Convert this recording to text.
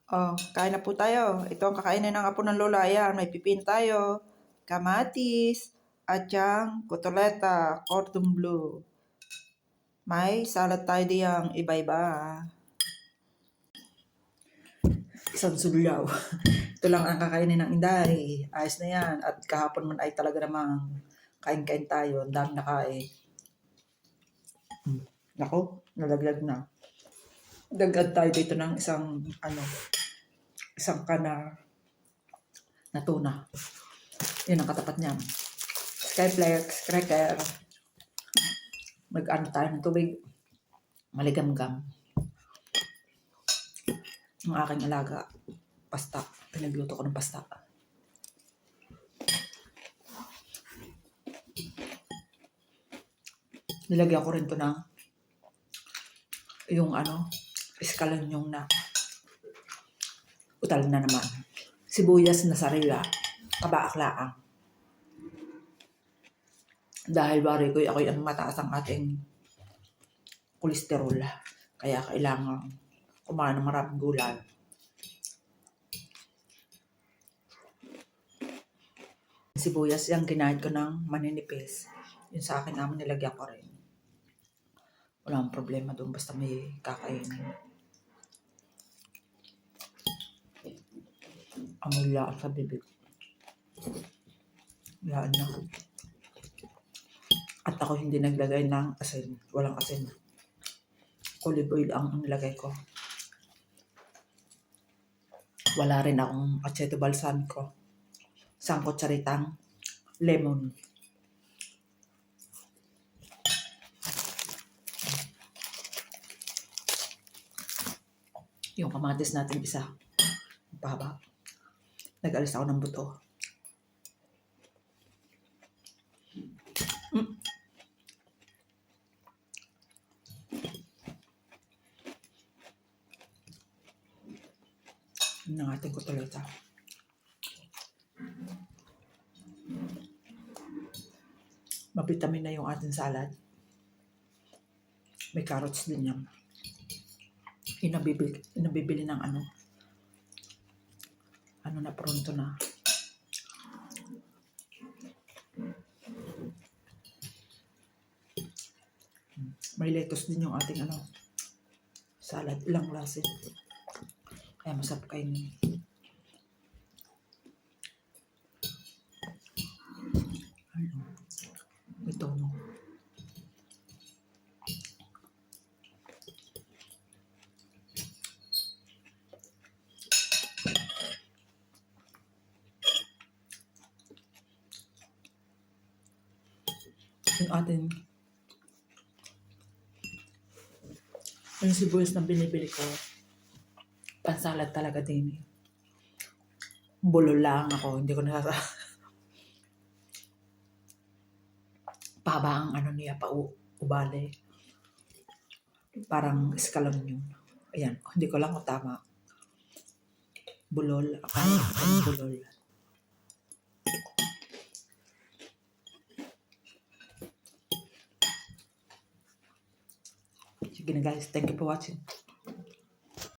Oh, kain na po tayo. Ito ang kakainin ng apo ng lola. Ayan, may pipino tayo, kamatis, atyang, kotoleta, cordon bleu. May salad tayo diyang iba-iba. Isang sulyaw. Ito lang ang kakainin ng Inday. Ayos na yan. At kahapon man ay talaga namang kain-kain tayo. Ang dami na kain. Nako, nalaglag na. Dagdag tayo dito ng isang kana na tuna. Yun ang katapat niyan. Skyflex, cracker. Mag-ano tayo ng tubig. Maligamgam. Ang aking alaga, pasta. Pinagluto ko ng pasta. Nilagyan ko rin to ng yung escalonyong na utal na naman. Sibuyas na sarila. Kabaak-laang. Dahil bari ko ako'y mataas ang ating kolesterol. Kaya kailangan kumain ng maraming gulay. Sibuyas yung ginahit ko ng maninipis. Yun sa akin naman nilagyan ko rin. Walang problema doon basta may kakainin. Amoy laan sa bibig. Laan na. At ako hindi naglagay ng asin. Walang asin. Olive oil ang nilagay ko. Wala rin akong aceto balsamico. Isang kutsaritang lemon. Yung kamatis natin isa. Pahaba. Nag-alis ako ng buto. Yun ang ating kotoleta. Mabitamin na yung ating salad. May carrots din yan. Inabibili ng ano na pronto na. May lettuce din yung ating salad. Ilang lasin. Kaya masarap kainin. Ito no. Yung ating yung sibuyas na binibili ko pansalad talaga din. Bulol lang ako, hindi ko pahaba ang niya pa ubali. Parang eskalon yun. Ayan, hindi ko lang kung tama. Bulol, akala bulol. Sige na guys, thank you for watching.